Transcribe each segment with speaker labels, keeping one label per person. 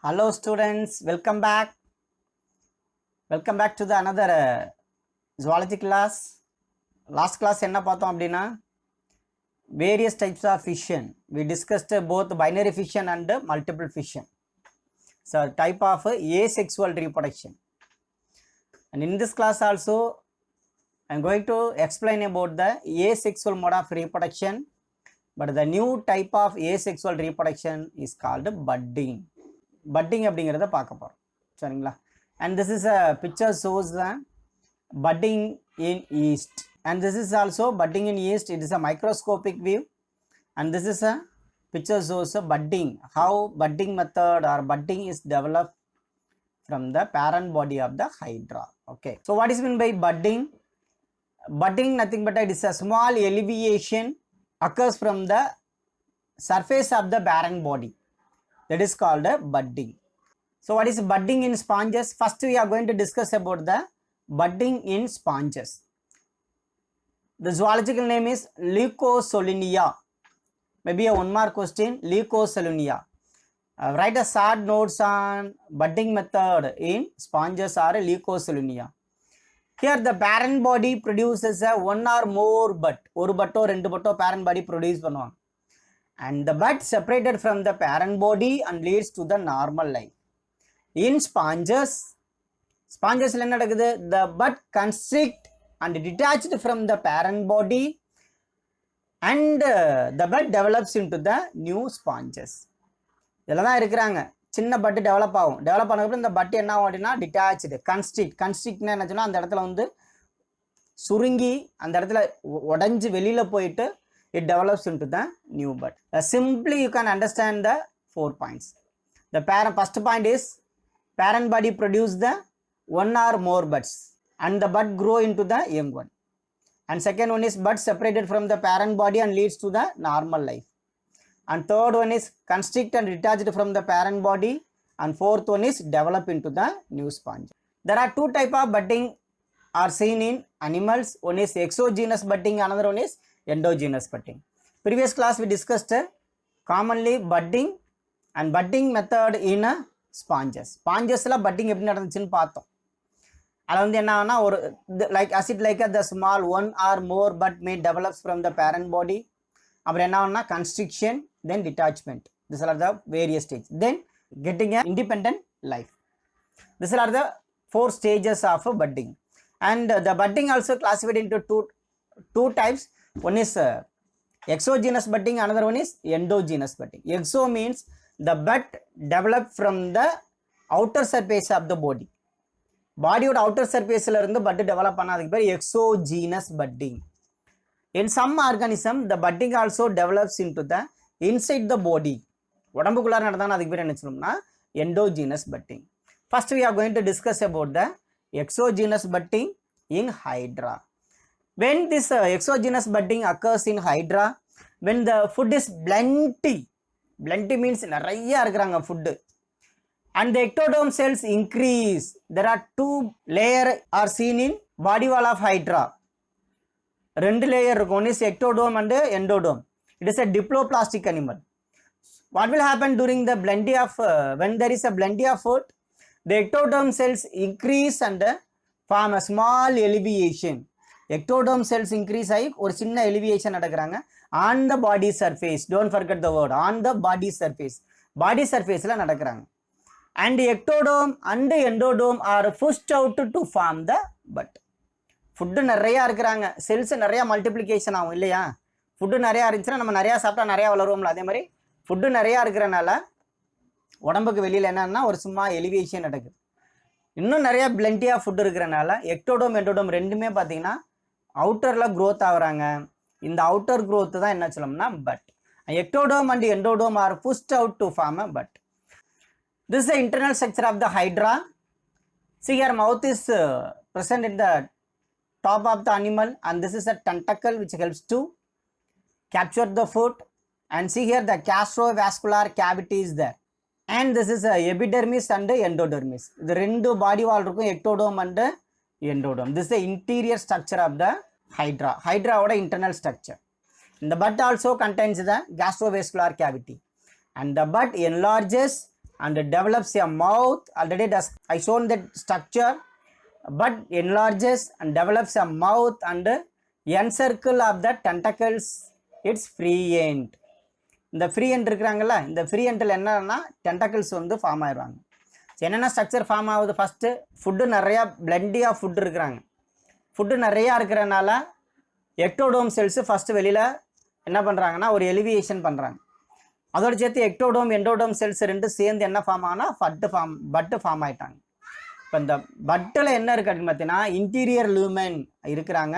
Speaker 1: Hello students, welcome back. Welcome back to the another zoology class. Last class enna paathom appadina various types of fission. We discussed both binary fission and multiple fission. So type of asexual reproduction. And in this class also I am going to explain about the asexual mode of reproduction. But the new type of asexual reproduction is called budding. Budding அப்படிங்கிறத பார்க்க போகிறோம் சரிங்களா. And this is a picture shows the budding in yeast. And this is also budding in yeast. It is a microscopic view. And this is a picture shows a budding. How budding method or budding is developed from the parent body of the hydra. Okay. So what is meant by budding? Budding nothing but it is a small elevation occurs from the surface of the parent body. That is called a budding. So what is budding in sponges? First we are going to discuss about the budding in sponges. The zoological name is Leucosolinia. Maybe a one mark question, Leucosolinia. Write a short notes on budding method in sponges or Leucosolinia. Here the parent body produces a one or more bud. ஒரு பட்டோ ரெண்டு பட்டோ parent body produce பண்ணுவாங்க. And the bud separated from the parent body and leads to the normal life. In sponges என்ன நடக்குது? The bud constrict and detached from the parent body and the bud develops into the new sponges. இதெல்லாம் தான் இருக்கிறாங்க. சின்ன பட்டு develop ஆகும். Develop ஆனதுக்கப்புறம் இந்த பட்டு என்ன ஆகும் அப்படின்னா டிட்டாச்சு. கன்ஸ்ட்ரிக்ட்னா என்ன சொன்னால் அந்த இடத்துல வந்து சுருங்கி அந்த இடத்துல உடஞ்சி வெளியில் போயிட்டு it develops into the new bud. Simply you can understand the 4 points. The first point is parent body produce the one or more buds and the bud grow into the young one. And second one is bud separated from the parent body and leads to the normal life. And third one is constrict and detached from the parent body. And fourth one is develop into the new sponge. There are two types of budding are seen in animals. One is exogenous budding, another one is endogenous budding. Previous class we discussed commonly budding and budding method in sponges. Sponges la budding எப்படி நடந்துச்சுன்னு பார்த்தோம். அது வந்து என்ன ஆனா ஒரு like the small one or more bud may develops from the parent body. அப்புறம் என்ன ஆகும்னா constriction, then detachment. These are the various stages. Then getting an independent life. These are the 4 stages of budding. And the budding also classified into two types. One is exogenous budding, another one is endogenous budding. Exo means the bud developed from the outer surface of the body. Bodyயோட outer surfaceல இருந்து bud develop பண்ணாதுக்கு பேர் exogenous budding. In some organism the budding also develops into the inside the body. உடம்புக்குள்ளார நடந்தானா அதுக்கு பேர் என்ன சொல்லும்னா endogenous budding. First we are going to discuss about the exogenous budding in hydra. When this exogenous budding occurs in hydra, when the food is plenty means நிறைய இருக்கிறாங்க food, and the ectoderm cells increase. There are 2 layers are seen in body wall of hydra. 2 layers இருக்கும். One is ectoderm and endoderm. It is a diploplastic animal. What will happen during the plenty of when there is a plenty of food? The ectoderm cells increase and form a small elevation. Ectoderm cells increase ஆகி ஒரு சின்ன elevation நடக்கிறாங்க on the body surface. Don't forget the word on the body surface. Body surfaceல நடக்கிறாங்க. And ectoderm and endoderm are pushed out to form the bud. Food நிறையா இருக்கிறாங்க, cells நிறையா multiplication ஆகும் இல்லையா. ஃபுட்டு நிறையா இருந்துச்சுன்னா நம்ம நிறையா சாப்பிட்டா நிறையா வளருவோம்ல, அதே மாதிரி ஃபுட்டு நிறையா இருக்கிறனால உடம்புக்கு வெளியில் என்னன்னா ஒரு சும்மா எலிவேஷன் நடக்குது. இன்னும் நிறையா பிளென்டியாக ஃபுட் இருக்கிறனால எக்டோடோம் எண்டோடோம் ரெண்டுமே பார்த்தீங்கன்னா அவுட்டரில் க்ரோத் ஆகுறாங்க. இந்த அவுட்டர் க்ரோத்து தான் என்ன சொல்லணும்னா bud. Ectoderm and endoderm are pushed out to form a bud. This is the internal structure of the hydra. See here mouth is present in the top of the animal, and this is a tentacle which helps to capture the food. And see here the gastrovascular cavity is there. And this is a epidermis and endodermis. The rendu body wall irukum ectoderm and endoderm. This is the interior structure of the hydra. Hydra oda internal structure. And the bud also contains the gastrovascular cavity. And the bud enlarges and develops a mouth. Already I shown that structure. Bud enlarges and develops a mouth and encircle of the tentacles its free end. இந்த free end இருக்கிறாங்கல்ல, இந்த free எண்டில் என்னன்னா tentacles வந்து form ஆயிடுவாங்க. என்னென்ன structure form ஆகுது? First food நிறையா பிளண்டியாக ஃபுட் இருக்கிறாங்க. ஃபுட்டு நிறையா இருக்கிறனால எக்டோடோம் செல்ஸு ஃபஸ்ட்டு வெளியில் என்ன பண்ணுறாங்கன்னா ஒரு எலிவியேஷன் பண்ணுறாங்க. அதோடு சேர்த்து எக்டோடோம் எண்டோடோம் செல்ஸ் ரெண்டு சேர்ந்து என்ன ஃபார்ம் ஆகுனா பட்டு ஃபார்ம் ஆகிட்டாங்க. இப்போ இந்த பட்டில் என்ன இருக்குது அப்படின்னு பார்த்தீங்கன்னா இன்டீரியர் லியூமன் இருக்கிறாங்க,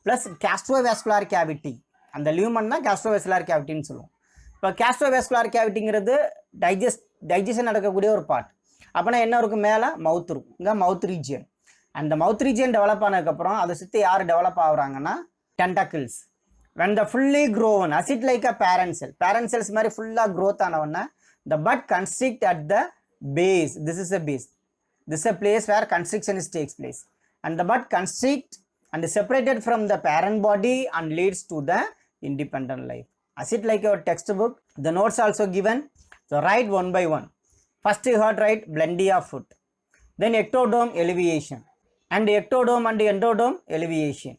Speaker 1: ப்ளஸ் கேஸ்ட்ரோவேஸ்குலார் கேவிட்டி. அந்த லியூமன் தான் கேஸ்ட்ரோவேஸ்குலார் கேவிட்டின்னு சொல்லுவோம். இப்போ கேஸ்ட்ரோவேஸ்குலார் கேவிட்டிங்கிறது டைஜஷன் நடக்கக்கூடிய ஒரு பார்ட். அப்போனா என்ன இருக்கும்? மேலே மவுத் இருக்கும், இங்கே மவுத் ரீஜியன். அந்த மவுத் ரீஜியன் டெவலப் ஆனதுக்கப்புறம் அதை சுற்றி யார் டெவலப் ஆகுறாங்கன்னா tentacles. when the fully grown acid like a parent cells மாதிரி ஃபுல்லாக growth ஆனவொன்னே the bud constrict at the base. This is a base. This is a place where constriction takes place, and the bud constrict and separated from the parent body and leads to the independent life. Acid like your textbook, the notes also given, so write one by one. First you have to write blendy of foot, then ectodome elevation, and ectodome and endodome elevation.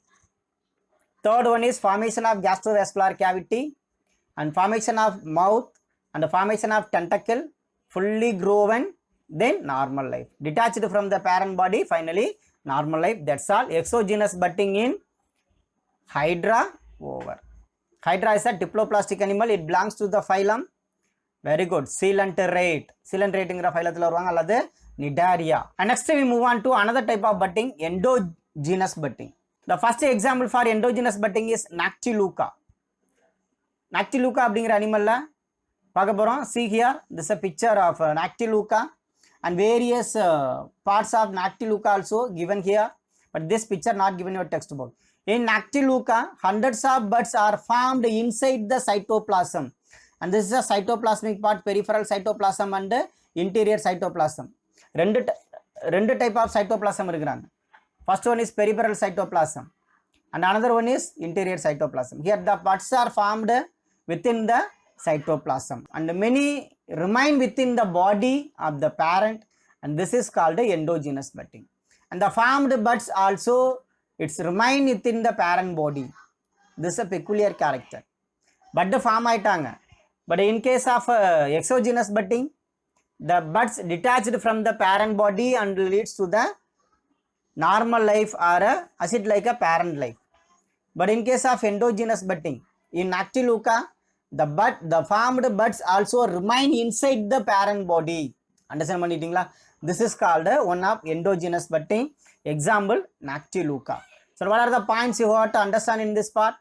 Speaker 1: Third one is formation of gastrovascular cavity and formation of mouth and formation of tentacle, fully grown, then normal life. Detached from the parent body, finally normal life. That's all. Exogenous budding in Hydra over. Hydra is a diploplastic animal. It belongs to the phylum. Very good. Coelenterate. Coelenterate in the phylum. Nidaria. And next we move on to another type of budding, endogenous budding. The first example for endogenous budding is Nactiluca. Nactiluca அப்படிங்கிற அனிமல்ல பார்க்க போகிறோம். See here, this is a picture of Nactiluca and various parts of Nactiluca also given here, but this picture not given in your textbook. In Nactiluca, hundreds of buds are formed inside the cytoplasm, and this is a cytoplasmic part, peripheral cytoplasm and interior cytoplasm. ரெண்டு type of cytoplasm இருக்கிறாங்க. First one is peripheral cytoplasm and another one is interior cytoplasm. Here the buds are formed within the cytoplasm and many remain within the body of the parent, and this is called endogenous budding. And the formed buds also it's remain within the parent body. This is a peculiar character. Bud form ஆயிட்டாங்க, but in case of exogenous budding, the buds detached from the parent body and leads to the normal life or acid like a parent life. But in case of endogenous budding, in Nactiluca, the formed buds also remain inside the parent body. Understand பண்ணிட்டீங்களா? This is called one of endogenous budding. Example, Nactiluca. So what are the points you have to understand in this part?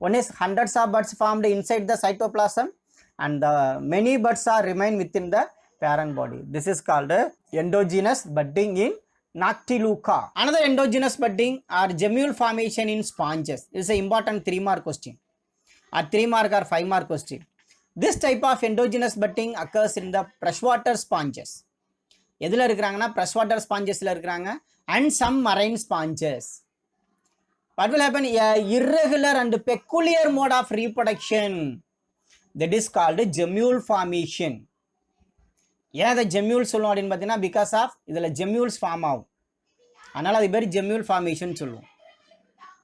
Speaker 1: One is hundreds of buds formed inside the cytoplasm and the many buds are remain within the parent body. This is called endogenous budding in Nactiluca. Another endogenous budding or gemule formation in sponges. This is an important 3-mark question or 3-mark or 5-mark question. This type of endogenous budding occurs in the freshwater sponges. எதில் இருக்கிறாங்கன்னா freshwater spongesல இருக்கிறாங்க and some marine sponges. What will happen? A irregular and peculiar mode of reproduction, that is called gemule formation. ஏன் அதை gemmule சொல்லுவோம் அப்படின்னு பார்த்தீங்கன்னா because of இதில் ஜெம்யூல்ஸ் form ஆகும், அதனால் அது பேர் ஜெம்யூல் ஃபார்மேஷன் சொல்லுவோம்.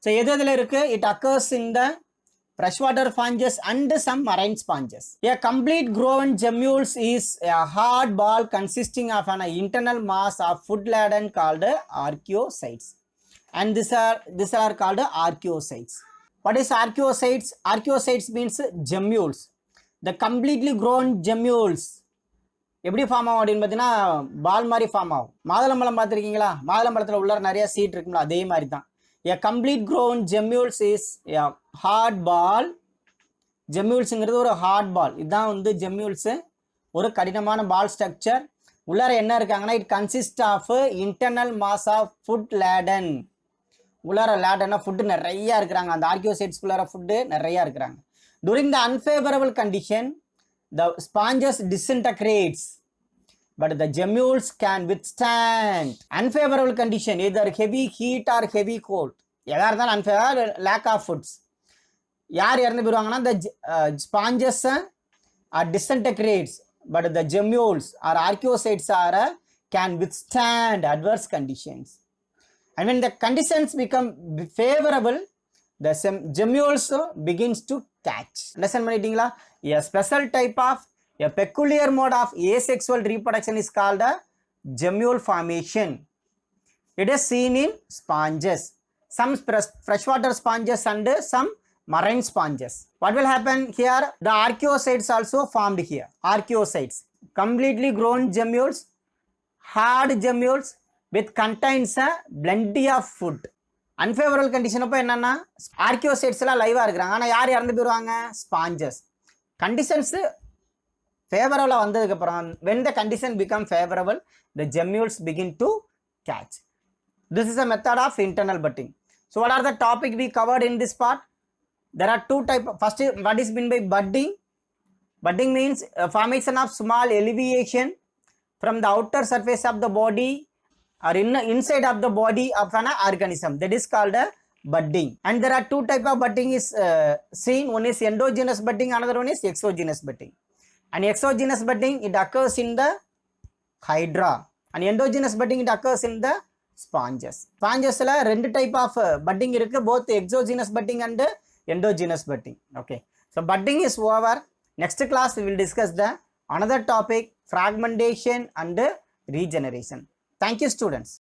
Speaker 1: ஸோ எது இதில் இருக்குது? It occurs in the freshwater sponges and some marine sponges. A complete grown gemmules is a hard ball consisting of an internal mass of food laden called archaeocytes, and these are called archaeocytes. What is archaeocytes? Archaeocytes means gemmules. The completely grown gemmules எப்படி form ஆகும் அப்படின்னு பார்த்தீங்கன்னா பால் மாதிரி form ஆகும். மாதுளம்பழம் பார்த்துருக்கீங்களா? மாதுளம்பழத்தில் உள்ள நிறைய சீட் இருக்குங்களா? அதே மாதிரி தான். A complete grown gemmules is a hard ball. ஜெம்யூல்ஸுங்கிறது ஒரு ஹார்ட் பால். இதுதான் வந்து ஜெம்யூல்ஸு, ஒரு கடினமான பால் ஸ்ட்ரக்சர். உள்ளார என்ன இருக்காங்கன்னா it consist of internal mass of food laden. உள்ளார லேடன்னா ஃபுட்டு நிறையா இருக்கிறாங்க, அந்த ஆர்கியோசைட்ஸ்குள்ளார ஃபுட்டு நிறையா இருக்கிறாங்க. During the unfavourable condition the sponges disintegrates, but the gemmules can withstand unfavorable condition, either heavy heat or heavy cold. எதா இருந்தாலும் unfavorable lack of foods. யார் இறந்து போயிடுவாங்கன்னா the sponges disintegrates but the gemmules or archaeocytes can withstand adverse conditions. And when the conditions become favorable, the gemmules begins to catch. Lesson பண்ணிட்டீங்களா? A special type of, a peculiar mode of asexual reproduction is called a gemmule formation. It is seen in sponges, some freshwater sponges and some marine sponges. What will happen here? The archaeocytes also formed here. Archaeocytes, completely grown gemmules, hard gemmules with contains a plenty of food. Unfavorable condition அப்போ என்னன்னா archaeocytes எல்லாம் லைவா இருக்கிறாங்க. ஆனால் யார் இறந்து போயிடுவாங்க? Sponges. Conditions favorable வந்ததுக்கு அப்புறம் when the condition become favorable, the gemmules begin to catch. This is a method of internal budding. So what are the topic we covered in this part? There are two types. First, what is meant by budding? Budding means a formation of small elevation from the outer surface of the body or inside of the body of an organism. That is called a budding. And there are two types of budding is seen. One is endogenous budding, another one is exogenous budding. And exogenous budding, it occurs in the hydra. And endogenous budding, it occurs in the sponges. Sponges la rendu type of budding irukku, both exogenous budding and endogenous budding. Okay, so budding is over. Next class we will discuss the another topic, fragmentation and regeneration. Thank you, students.